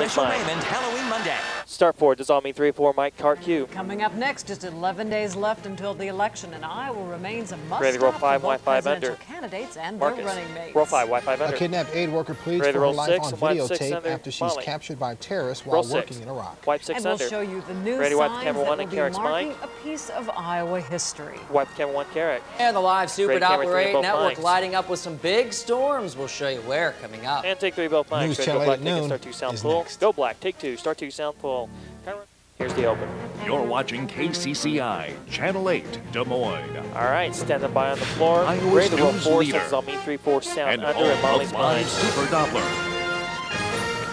Molly's Special Mike. Raymond Halloween Monday. Start 4, Dissolve 3-4, Mike, Cart Q. Coming up next, just 11 days left until the election, and Iowa remains a Ready to roll must-stop 5, for both Y5 presidential under. candidates and Marcus. their running mates. Roll 5, Y5 under. A kidnapped aid worker pleads Ready to for her roll life 6 on and wipe 6 videotape under. after she's Molly. captured by terrorists while Roll 6. working in Iraq. Wipe 6 And we'll under. show you the new Ready, wipe signs camera that 1 will and be Carrick's marking Mike. a piece of Iowa history. Wipe camera 1, Carrick. And the live Super Ready, camera Doppler 3 8 both network mics. lighting up with some big storms. We'll show you where coming up. And take 3 both mics. News Ready to Channel go black, 8 take it, noon start 2, sound is full. next. Go black, take 2, start 2, sound full. Here's the open. You're watching KCCI, Channel 8, Des Moines. All right, standing by on the floor. Iowa's Ready to roll news 4, leader. Dissolve 3-4, sound And under, and home Molly's of live Mike. Super Doppler.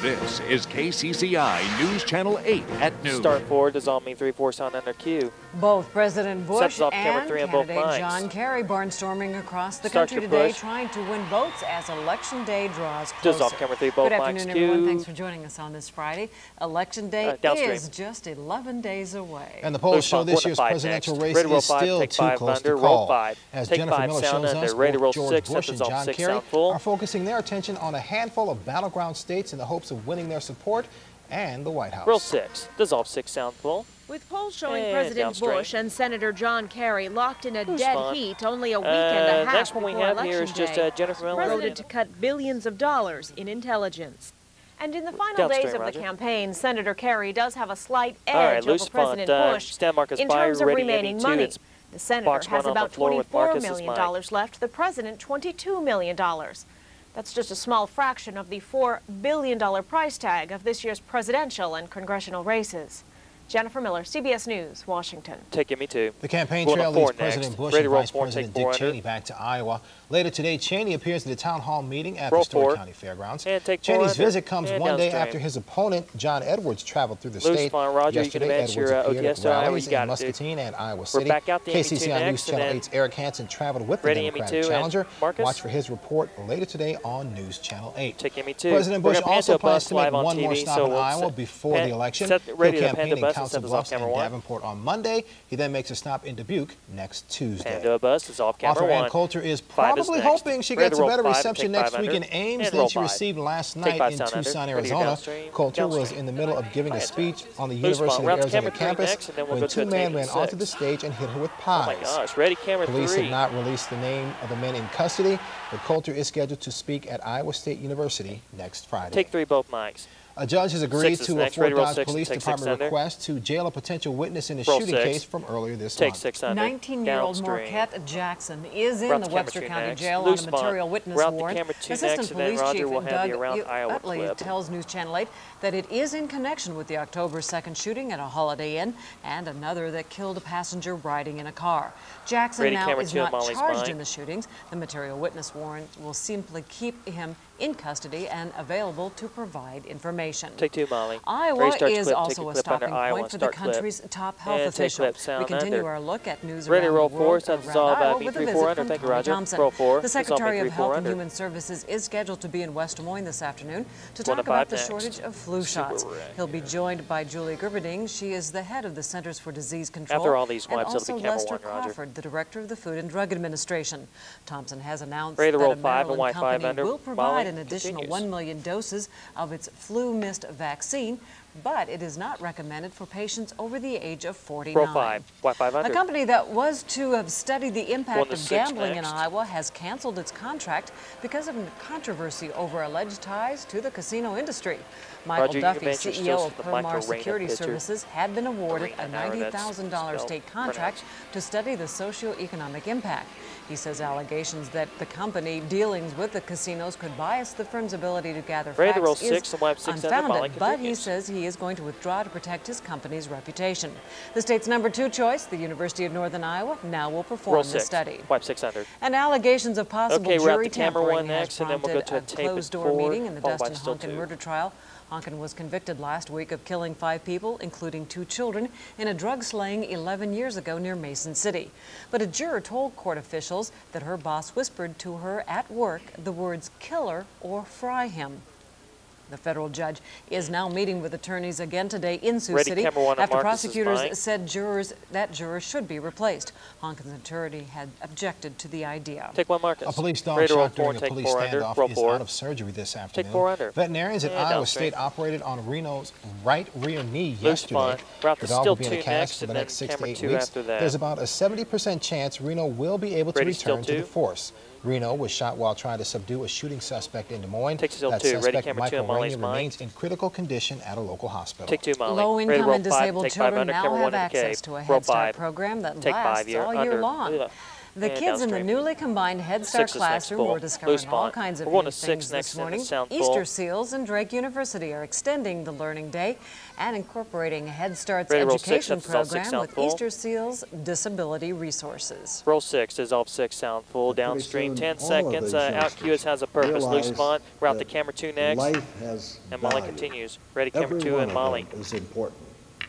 This is KCCI News Channel 8 at noon. Start 4, Dissolve 3-4, sound under Q. Both President Bush Sets off camera and 3 on both candidate mics. John Kerry barnstorming across the Start country your today, push. trying to win votes as Election Day draws closer. Dissolve camera 3, both Good mics, afternoon, everyone. Q. Thanks for joining us on this Friday. Election Day downstream. is just 11 days away. And the polls Loose show front, this 1 to year's 5 presidential next. race Ready to roll is 5, still take too 5 close under, to roll call. 5. As Take Jennifer 5 Miller sound shows under. us, Ready to roll both George 6, Bush set and dissolve John 6, Kerry sound full. are focusing their attention on a handful of battleground states in the hopes of winning their support and the White House. Roll 6, dissolve 6, sound full. With polls showing And President downstream. Bush and Senator John Kerry locked in a Who's dead fun? heat only a week and a half Next one we before have Election here is just Day, Jennifer Miller. voted to cut billions of dollars in intelligence. And in the final Downstream, days of Roger. the campaign, Senator Kerry does have a slight edge All right, over loose font, President Bush stand Marcus in fire, terms of ready, remaining ME2. money. It's The senator box has 1 on the about floor with $24 Marcus's million mic. left, the president $22 million. That's just a small fraction of the $4 billion price tag of this year's presidential and congressional races. Jennifer Miller, CBS News, Washington. Take ME2. The campaign Going trail to 4 leads President next. Bush Ready and to roll Vice 4, President take Dick 4 under. Cheney back to Iowa. Later today, Cheney appears at the town hall meeting at Roll the Story 4. County Fairgrounds. And take 4 Cheney's under. visit comes And one day downstream. after his opponent, John Edwards, traveled through the Loose state. font, Roger. You can Yesterday, advance Edwards your appeared ODS at to Iowa. rallies You got in it, dude. Muscatine and Iowa We're City. back out the ME2 KCCI News next, Channel and then 8's Eric Hansen traveled with the ready, Democratic ME2, and challenger. Marcus? Watch for his report later today on News Channel 8. Take ME2. President We're Bush gonna pan also to a plans bus to make live on one more TV, stop so in we'll Iowa before pan- the election. set- ready He'll to pan campaign the in bus Council instead of off Bluffs and camera 1. Davenport on Monday. He then makes a stop in Dubuque next Tuesday. Pan to a bus, dissolve camera Author 1. Ann Coulter is 5 is probably next. hoping she Ready gets to a roll better 5 and reception take next 5 week in under. Ames And than roll she 5. received last Take night 5 in sound under. Tucson, Ready to go Arizona. downstream. Coulter was Downstream. in the middle of giving a speech on the Loose University font. of Route Arizona camera 3 campus next, and then we'll when go to a two men tape ran onto 6. the stage and hit her with Oh pies. my gosh, ready, camera Police 3. have not released the name of the men in custody, but Coulter is scheduled to speak at Iowa State University next Friday. Take 3 both mics. A judge has agreed 6 is to a next. Fort Ready to roll Dodge 6 and Police take 6 Department under. request to jail a potential witness in a Roll shooting 6. case from earlier this Take month. 6 under. 19-year-old Downstream. Marquette Jackson is in Route the to camera Webster 2 County next. Jail Loose on a font. material witness Route to warrant. camera 2 Assistant next, and then Police Roger Chief will have the Doug Around Iowa Utley clip. tells News Channel 8 that it is in connection with the October 2nd shooting at a Holiday Inn and another that killed a passenger riding in a car. Jackson Ready, now camera is 2 not on Molly's charged mic. in the shootings. The material witness warrant will simply keep him in custody and available to provide information. Take 2, Molly. Iowa Ready, start is clip. also Take a your clip under stopping Iowa point and for the start clip. country's top health And take official. clip, sound We continue under. our look at news Ready to around roll the 4, world set around dissolve Iowa at with a B34 visit under. from Thank you, Tommy Roger. Thompson. Roll 4, The dissolve Secretary of B34 Health and under. Human Services is scheduled to be in West Des Moines this afternoon to 1 to talk about 5 the next. shortage of flu shots. He'll be joined by Julie Gerberding. She is the head of the Centers for Disease Control. After all these and wipes, it'll also be camera Lester 1, Roger. Crawford, the director of the Food and Drug Administration. Thompson has announced Ready to that roll a 5 and Maryland Y5 company under. will provide Molly an additional continues. 1 million doses of its flu mist vaccine, but it is not recommended for patients over the age of 49. Roll 5, Y5 A under. company that was to have studied the 1 impact to of 6 gambling next. in Iowa has canceled its contract because of controversy over alleged ties to the casino industry. Michael Roger, you Duffy, can mention CEO still of the Permar Micro-Raina Security picture. Services, had been awarded a Raina, that's $90,000 spelled state contract to study the socioeconomic impact. He says allegations that the company dealings with the casinos could bias the firm's ability to gather Ready to roll facts 6 is and wipe 6 under. Molly unfounded, but he continues. says he is going to withdraw to protect his company's reputation. The state's number 2 choice, the University of Northern Iowa, now will perform Roll the 6, study. wipe 6 under. And allegations of possible Okay, we're at jury the camera tampering 1 has next, and then we'll go prompted to a a tape at closed-door 4, meeting in the followed by Dustin still Honkin 2. murder trial. Honkin was convicted last week of killing 5 people, including 2 children, in a drug slaying 11 years ago near Mason City. But a juror told court officials that her boss whispered to her at work the words "kill her" or "fry him." The federal judge is now meeting with attorneys again today in Sioux Ready, City camera one on after Marcus's prosecutors mic. said that juror should be replaced. Honkin's attorney had objected to the idea. Take one, Marcus. A police dog Ready to roll shot four during and a take police 4 under. standoff Roll is 4. out of surgery this afternoon. 4 under. Veterinarians at And Iowa downstream. State operated on Reno's right rear knee Loose yesterday. spot. Route The is dog still will be in a 2 cast next, for the and then next 6 to camera 8 2 weeks. after that. There's about a 70% chance Reno will be able to Ready, still return to the 2. force. Reno was shot while trying to subdue a shooting suspect in Des Moines. Take still That 2. Ready, suspect, camera 2 Michael on Molly's Rainey, mic. remains in critical condition at a local hospital. Take 2, Molly. Ready to Low-income roll and 5, disabled take 5 children under, now camera 1 have in the access cave. to a Roll Head Start 5. program that Take 5 lasts here. all Under. year long. The And kids in the downstream. newly combined Head Start 6 is next classroom full. were discovering Loose all spot. kinds of We're going new to 6 things next this in the morning. sound full. Easter seals and Drake University are extending the learning day and incorporating Head Start's Ready to roll 6, education that's all 6 program sound with full. Easter Seals disability resources. Roll 6, dissolve 6, sound full, downstream, 10 seconds, out Q has a purpose, loose spot, route the camera 2 next, Life has and Molly value. continues. Ready, camera Every 2 one and of Molly. them is important.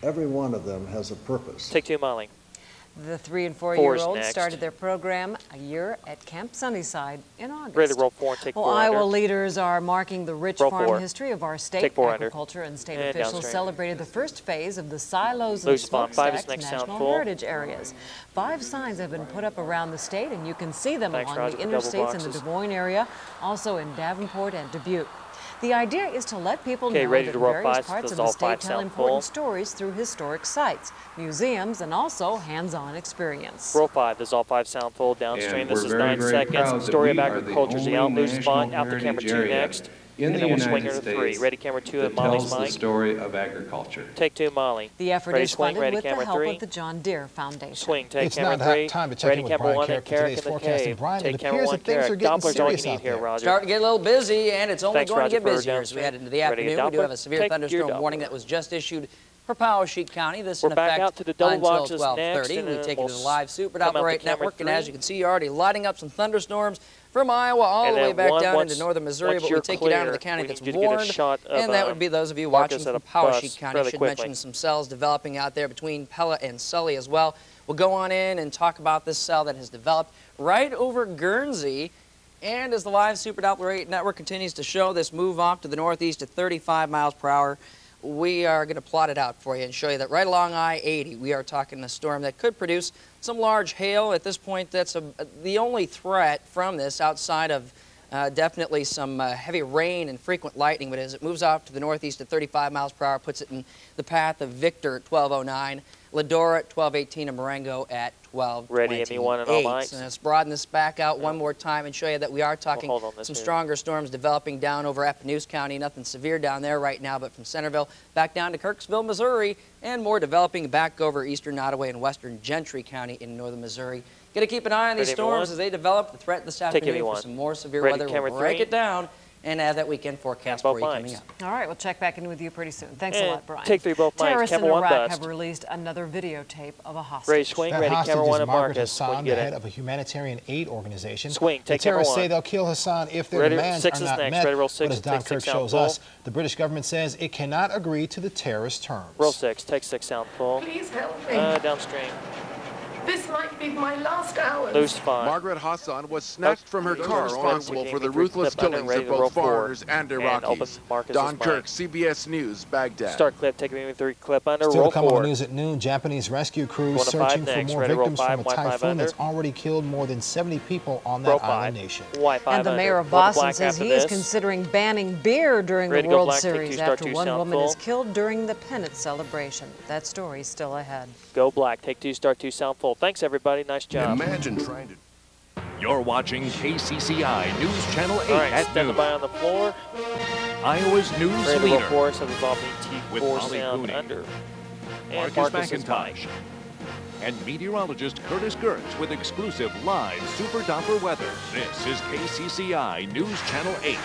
Every one of them has a purpose. Take 2, Molly. The 3- and 4 4 is year-olds next. started their program a year at Camp Sunnyside in August. Ready to roll 4 and take Well, 4 Iowa under. leaders are marking the rich Roll farm 4. history of our state. Take 4 under. Agriculture and state And officials downstream. celebrated the first phase of the silos and Loose spot. 5 is smokestacks next, sound national full. heritage areas. 5 signs have been put up around the state, and you can see them Thanks, along Roger, the for double interstates in the boxes. Des Moines area, also in Davenport and Dubuque. The idea is to let people Okay, know ready that to roll various 5, parts of dissolve the 5 state tell sound important full. stories through historic sites, museums, and also hands-on experience. Roll 5, dissolve 5, sound full, downstream, And this we're is very, 9 very seconds, proud that story of we are the agriculture is the only out, loose spot, national out the camera heritage 2 area next, in and the then we'll United swing her to 3. States Ready, camera 2 that and Molly's tells the mic. story of agriculture. Take 2, Molly. The effort Ready, is swing, funded ready, with the camera help 3. of the John Deere Foundation. Swing, take It's camera not 3. time to check Ready, in with camera Brian 1 Carrick and for Carrick today's in the forecast. cave. And Brian, Take it camera appears 1, that things are Carrick. getting Doppler's all you serious need out here, there. Roger. Starting to get a little busy, and it's only Thanks, going to Roger, get for busier as we head into the Ready to afternoon. We do Doppler? have a severe Take your thunderstorm Doppler. warning that was just issued for Powesheet County. This We're in back effect out to the double until boxes 12:30. next, and We then take you to we'll the live Super come out the Operate camera Network, and 3. as you can see, you're already lighting up some thunderstorms from Iowa all And the way then back one- down once- into northern Missouri, once but we you're take you down to the clear, county we that's need you to get a warned, shot of, and that would be those of you Marcus watching at from a bus Powesheet County. fairly Should quickly. mention some cells developing out there between Pella and Sully as well. We'll go on in and talk about this cell that has developed right over Guernsey. And as the live Super Doppler Network continues to show this move off to the northeast at 35 miles per hour, we are going to plot it out for you and show you that right along I-80, we are talking a storm that could produce some large hail. At this point, that's the only threat from this outside of definitely some heavy rain and frequent lightning. But as it moves off to the northeast at 35 miles per hour, puts it in the path of Victor at 1209, Ladora at 1218, and Marengo at 1228. Ready, anyone and all mics? And let's broaden this back out one more time and show you that we are talking hold on this some here. stronger storms developing down over Appanoose County. Nothing severe down there right now, but from Centerville back down to Kirksville, Missouri, and more developing back over eastern Nottoway and western Gentry County in northern Missouri. Got to keep an eye on these Ready, storms everyone? as they develop. The threat this Take afternoon everyone. for some more severe Ready, weather. camera We'll break 3. it down and have that weekend forecast And for both you coming mics. up. All right, we'll check back in with you pretty soon. Thanks a And lot, Brian. take 3 both mics. Terrorists in Camera 1 Iraq bust. have released another videotape of a hostage. Ready, swing, That ready, hostage camera 1 is and Margaret Marcus. When Hassan, you the get head it. of a humanitarian aid organization. Swing, The take camera terrorists 1. say they'll kill Hassan if their Ready, demands 6 are is not next. met. Ready, roll But 6, as Don take 6 Kirk sound shows full. us, the British government says it cannot agree to the terrorist terms. Roll 6, take 6 sound full. Please help me. Downstream. This might be my last hours. Loose spot. Margaret Hassan was snatched from her car responsible for the Three ruthless clip under, killings ready of to roll both forward. foreigners and And open Iraqis. Marcus's Don mic. Kirk, CBS News, Baghdad. Start clip, take me 3 clip under, Still roll to come on forward. the news at noon, Japanese rescue crews Going to 5 searching for next. more Ready, roll victims 5, from a Y5 typhoon under. that's already killed more than 70 people on Roll that 5. island nation. Y5 And the mayor of under. Going to Boston black says after he is this. considering banning beer during Ready the to go World black, take Series 2, start after 2, one sound woman full. is killed during the pennant celebration. That story is still ahead. Go black, take 2, start 2, sound full. Thanks, everybody. Nice job. Imagine trying to... You're watching KCCI News Channel 8 All right, at stand noon. by on the floor. Iowa's news Ready to roll leader. forward, so involving With T4 Molly sound Cooney. under. And Marcus Marcus is McIntosh. mic. And meteorologist Curtis Gertz with exclusive live Super Doppler weather. This is KCCI News Channel 8.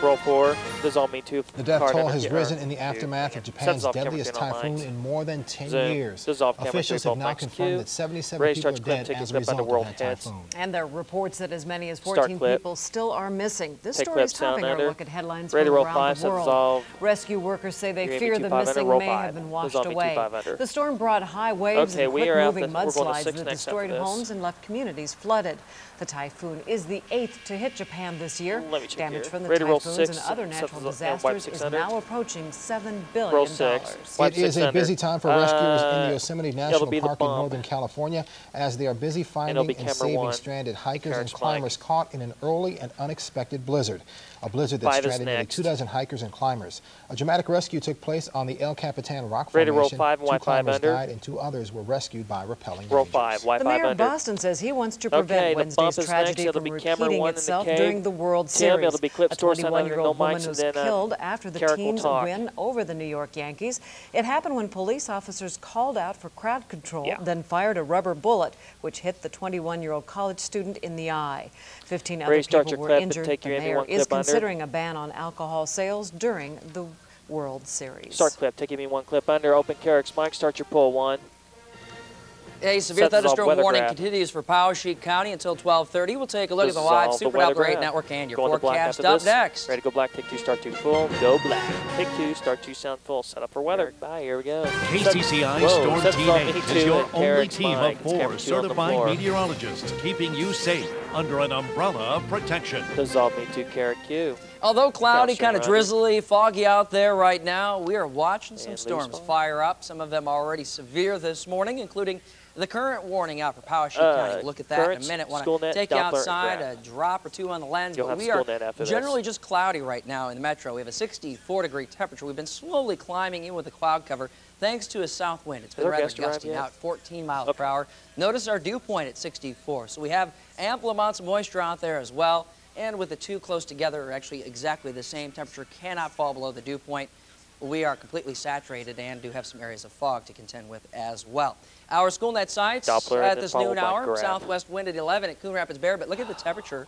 Roll 4. Does all mean 2. The death card toll number has two, risen or in the 2. aftermath of Sets Japan's off camera deadliest 2 on typhoon mics. in more than 10 Zoom. years. Dissolve camera Officials 3, have now both mics confirmed Q. that 77 Ray, people are start clip, dead take as a your clip under result world of that heads. typhoon. And there are reports that as many as Start 14 clip. people still are missing. This Take story clip is topping sound our under. look at headlines Ready to from roll around 5, the so world. dissolve. Rescue workers say they You're fear gonna the be 2-5 under, missing roll may 5. have been washed Dissolve me away. 2-5 under. The storm brought high waves Okay, and we are out quick-moving we're going to mudslides 6 that next destroyed after this. homes and left communities flooded. The typhoon is the 8th to hit Japan this year. Let me check Damage here. from the Ready to roll typhoon typhoons and other natural disasters is now approaching $7 billion. It is a busy time for rescuers in the Yosemite National Park in Northern California as they are busy finding and saving stranded hikers and climbers caught in an early and unexpected blizzard. A blizzard that stranded nearly 24 hikers and climbers. A dramatic rescue took place on the El Capitan rock formation. 2 climbers died and 2 others were rescued by rappelling rangers. The mayor of Boston says he wants to prevent Wednesday's tragedy from repeating itself during the World Series. A 21-year-old woman was killed after the team's win over the New York Yankees. It happened when police officers called out for crowd control, then fired a rubber bullet, which hit the 21-year-old college student in the eye. 15 other people were injured. The mayor is considering a ban on alcohol sales during the World Series. Start clip. Give me 1 clip under. Open Carrick's mic. Start your pull. 1. A severe thunderstorm warning continues for Poweshiek County until 12:30. We'll take a look at the live Super Outdoor 8 Network and your forecast up next. Ready to go black, take 2, start 2 full, go black. Take 2, start 2, sound full. Set up for weather. Bye, here we go. KCCI Storm Team 8 is your only team of 4 certified meteorologists keeping you safe under an umbrella of protection. Dissolve me to Carrick Q. Although cloudy, kind of drizzly, foggy out there right now, we are watching some storms fire up. Some of them already severe this morning, including the current warning out for Poweshiek County. We'll look at that in a minute. Want to take you outside, a drop or 2 on the lens, but we are generally just cloudy right now in the metro. We have a 64-degree temperature. We've been slowly climbing in with the cloud cover thanks to a south wind. It's been rather gusty now at 14 miles per hour. Notice our dew point at 64. So we have ample amounts of moisture out there as well. And with the 2 close together, actually exactly the same temperature, cannot fall below the dew point. We are completely saturated and do have some areas of fog to contend with as well. Our SchoolNet sites at this noon hour, southwest wind at 11 at Coon Rapids Bear, but look at the temperature,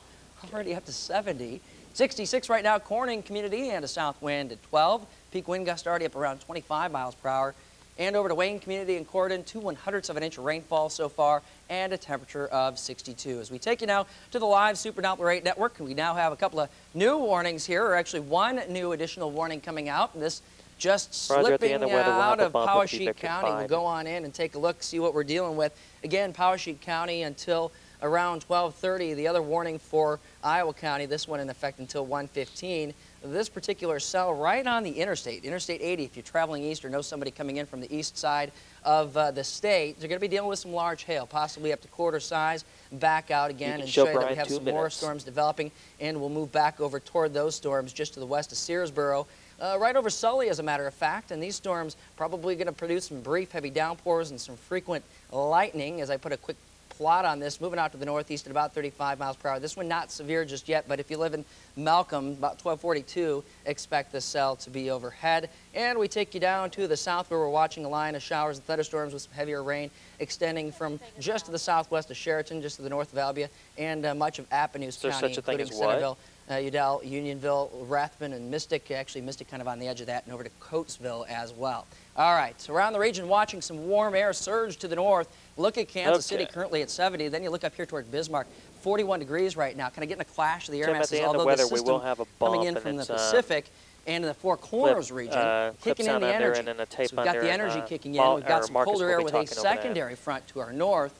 already up to 70. 66 right now, Corning Community, and a south wind at 12. Peak wind gust already up around 25 miles per hour. And over to Wayne Community and Corydon, 2/100ths of an inch of rainfall so far, and a temperature of 62. As we take you now to the live Super Doppler 8 network, we now have a couple of new warnings here, or actually 1 new additional warning coming out. And this just slipping out of Poweshiek County. We'll go on in and take a look, see what we're dealing with. Again, Poweshiek County until around 12:30. The other warning for Iowa County, this one in effect until 1:15. This particular cell right on the interstate, Interstate 80, if you're traveling east or know somebody coming in from the east side of the state, they're going to be dealing with some large hail, possibly up to quarter size, back out again and show you that we have some more storms developing, and we'll move back over toward those storms just to the west of Searsboro. Right over Sully, as a matter of fact, and these storms probably going to produce some brief heavy downpours and some frequent lightning. As I put a quick plot on this, moving out to the northeast at about 35 miles per hour. This one not severe just yet, but if you live in Malcolm, about 1242, expect this cell to be overhead. And we take you down to the south where we're watching a line of showers and thunderstorms with some heavier rain extending from just to the southwest of Sheraton, just to the north of Albia, and much of Appanoose County, including Centerville, Udall, Unionville, Rathbun, and Mystic. Actually, Mystic kind of on the edge of that, and over to Coatesville as well. All right, so around the region watching some warm air surge to the north. Look at Kansas City currently at 70. Then you look up here toward Bismarck, 41 degrees right now. Kind of getting a clash of the air masses, although the system coming in from the Pacific and in the Four Corners region, kicking in the energy. So we've got the energy kicking in. We've got some colder air with a secondary front to our north.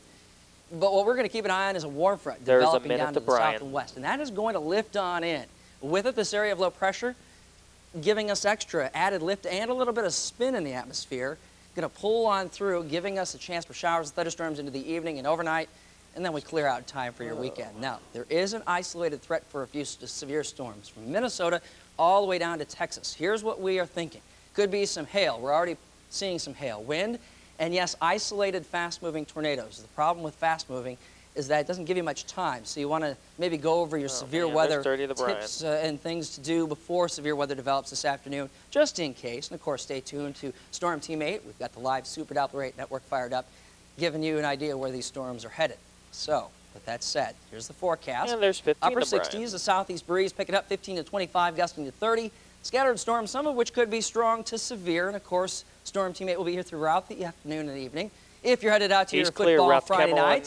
But what we're going to keep an eye on is a warm front developing down to the south and west. And that is going to lift on in. With it, this area of low pressure, giving us extra added lift and a little bit of spin in the atmosphere. Going to pull on through, giving us a chance for showers and thunderstorms into the evening and overnight, and then we clear out in time for your weekend. Now, there is an isolated threat for a few severe storms from Minnesota all the way down to Texas. Here's what we are thinking. Could be some hail. We're already seeing some hail. Wind, and yes, isolated fast-moving tornadoes. The problem with fast-moving is that it doesn't give you much time. So you want to maybe go over your severe weather tips and things to do before severe weather develops this afternoon, just in case. And of course, stay tuned to Storm Team 8. We've got the live Super Doppler 8 network fired up, giving you an idea where these storms are headed. So, with that said, here's the forecast. And there's 15 Upper 60s, a southeast breeze picking up 15 to 25, gusting to 30. Scattered storms, some of which could be strong to severe. And of course, Storm Team 8 will be here throughout the afternoon and evening. If you're headed out to your football Friday night,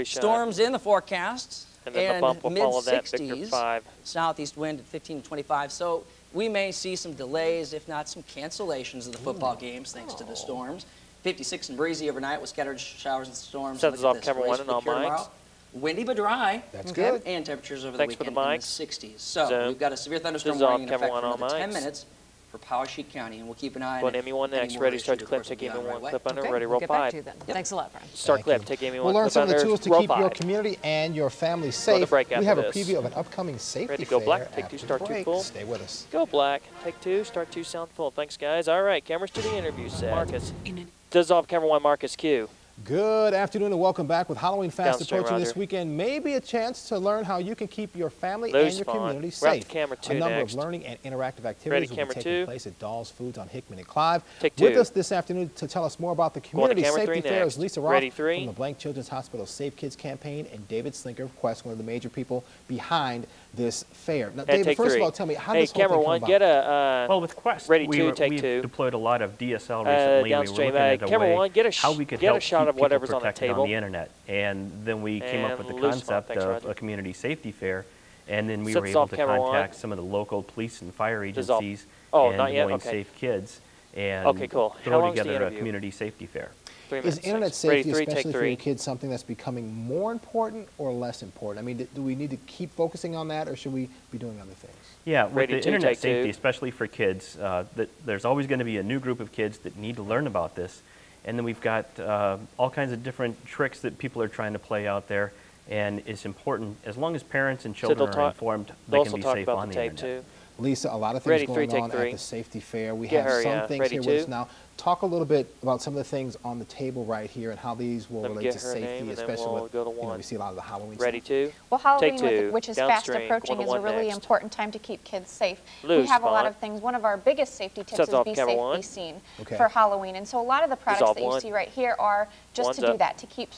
storms in the forecast, and mid-60s, southeast wind at 15 to 25. So we may see some delays, if not some cancellations of the football games thanks to the storms. 56 and breezy overnight with scattered showers and storms. Sets off camera 1 and all mics. Windy but dry. That's good. And temperatures over the weekend in the 60s. So Zoom. we've got a severe thunderstorm warning in effect for another 10 minutes for Poweshiek County, and we'll keep an eye on it. ME1 next. Ready, start your clip. Take ME1 clip under. Ready, roll 5. Back to you then. Thanks a lot, Brian. Start clip. Take ME1 clip under. We'll learn some of the tools to keep your community and your family safe. We have a preview of an upcoming safety Ready to go fair black. Take 2, after start the 2 break. full. Stay with us. Go black. Take 2, start 2, sound full. Thanks, guys. All right, cameras to the interview set. Marcus. Dissolve camera 1, Marcus Q. Good afternoon and welcome back. With Halloween fast Downstream, approaching Roger. this weekend, maybe a chance to learn how you can keep your family and your community safe. Camera 2 a number next. of learning and interactive activities Ready, will camera be taking 2. place at Dahl's Foods on Hickman and Clive. Take 2. With us this afternoon to tell us more about the community camera safety 3 fair next. is Lisa Roth Ready, 3. from the Blank Children's Hospital Safe Kids campaign, and David Slinker of Quest, one of the major people behind this fair. Now, David, first of all, tell me, how does this whole thing come about? Get a well, with Quest, ready 2, take 2. We've deployed a lot of DSL recently. Downstream, we were looking at camera 1, get how we could get help a shot keep of whatever's people on the protected table. on the internet. And then we came up with the concept of a community safety fair, and then we were able to contact some of the local police and fire agencies and Des Moines Safe Kids and throw together a community safety fair. Is internet safety, especially for your kids, something that's becoming more important or less important? I mean, do we need to keep focusing on that, or should we be doing other things? Yeah, with the internet safety, especially for kids, there's always going to be a new group of kids that need to learn about this. And then we've got all kinds of different tricks that people are trying to play out there. And it's important, as long as parents and children are informed, they can be safe on the internet. Lisa, a lot of things going on at the safety fair. We have some things here with us now. Talk a little bit about some of the things on the table right here and how these will relate to safety, especially with, we see a lot of the Halloween Ready stuff. Well, Halloween, which is fast approaching, is a really important time to keep kids safe. We have a lot of things. One of our biggest safety tips is be safe, be seen for Halloween. And so a lot of the products that you see right here are just to do that, to keep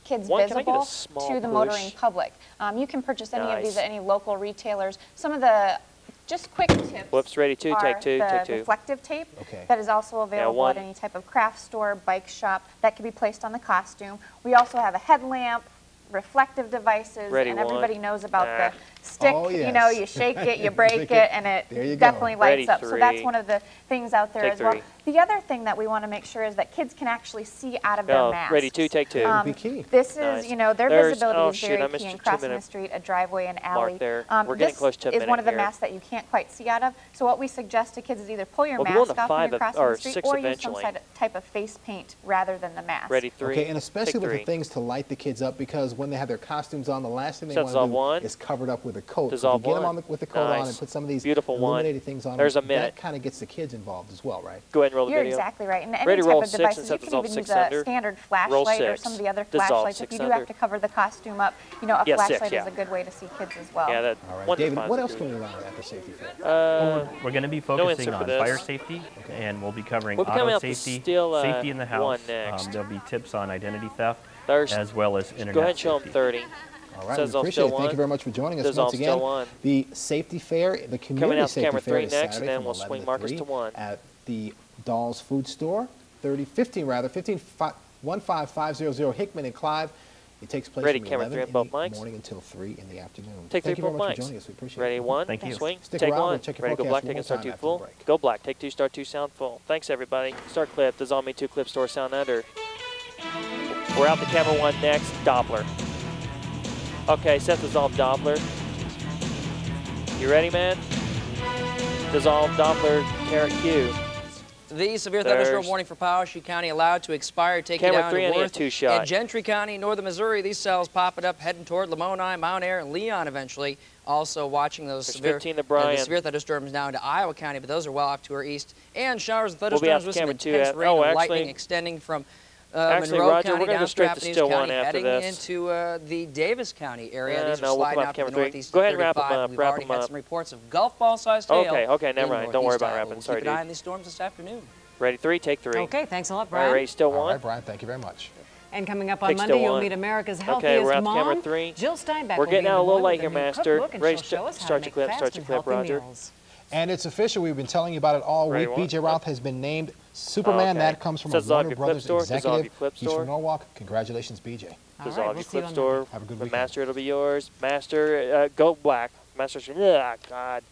kids visible to the motoring public. You can purchase any of these at any local retailers. Some of the just quick tips ready to take 2, the take 2. reflective tape that is also available at any type of craft store, bike shop, that can be placed on the costume. We also have a headlamp, reflective devices, and everybody knows about the stick. You know, you shake it, you break it, and it definitely lights up. So that's one of the things out there as well. The other thing that we want to make sure is that kids can actually see out of their masks. Ready 2, take 2. This is, you know, their visibility is very key in crossing the street, a driveway, an alley. This is one of the masks that you can't quite see out of. So what we suggest to kids is either pull your mask off when you're crossing the street, or use some type of face paint rather than the mask. Ready 3. Okay, and especially with the things to light the kids up, because when they have their costumes on, the last thing they want to do is covered up with a coat. So if you get them on with the coat on and put some of these illuminated things on, that kind of gets the kids involved as well, right? Go ahead and roll the video. You're exactly right. And any type of devices, you can even use a standard flashlight or some of the other flashlights. If you do have to cover the costume up, you know, a flashlight is a good way to see kids as well. All right, David, what else can we learn at the safety fair? We're going to be focusing on fire safety, and we'll be covering auto safety, safety in the house. There'll be tips on identity theft, as well as internet Go ahead and show them 30. All right, we appreciate it. Thank you very much for joining us once again. The safety fair, the community safety fair is Saturday and then we'll swing Marcus to 1 at the Dahl's Food Store, 15500 Hickman and Clive. It takes place from 11 in the morning until 3 in the afternoon. Thank you very much for joining us. We appreciate it. Ready 1, thank you. Swing, Stick take around. 1. We'll check your Ready to go black, take and start 2 full. Go black, take 2, start 2, sound full. Thanks everybody. Start clip, Dissolve Me 2 clip store sound under. We're out to camera 1 next, Doppler. Okay, set dissolve Doppler. You ready, man? Dissolve Doppler, caret Q. The severe thunderstorm warning for Poweshiek County allowed to expire, taking down to Worth and Gentry County, northern Missouri. These cells popping up, heading toward Lamoni, Mount Ayr, and Leon eventually. Also watching those severe thunderstorms down to Iowa County, but those are well off to our east. And showers and thunderstorms with some intense rain and lightning extending from Monroe County down to Rapides County, heading into the Davis County area. These are sliding out to the northeast. Go ahead and wrap them up. We've already had some reports of golf ball-sized hail. Okay, never mind. Don't worry about wrapping. Sorry, dude. Keep an eye on these storms this afternoon. Ready 3, take 3. Okay, thanks a lot, Brian. All right, ready, still 1. All right, Brian, thank you very much. And coming up on Monday, you'll meet America's healthiest we're out mom, camera 3. Jill Steinbeck. We're getting out a little late here, Master. Ready, start your clip, Roger. And it's official. We've been telling you about it all week. BJ Routh has been named Superman. That comes from a Warner Brothers executive. He's from Norwalk. Congratulations, BJ. Dissolve your clip store. Have a good weekend. Master, it'll be yours. Master, go black. Master, God.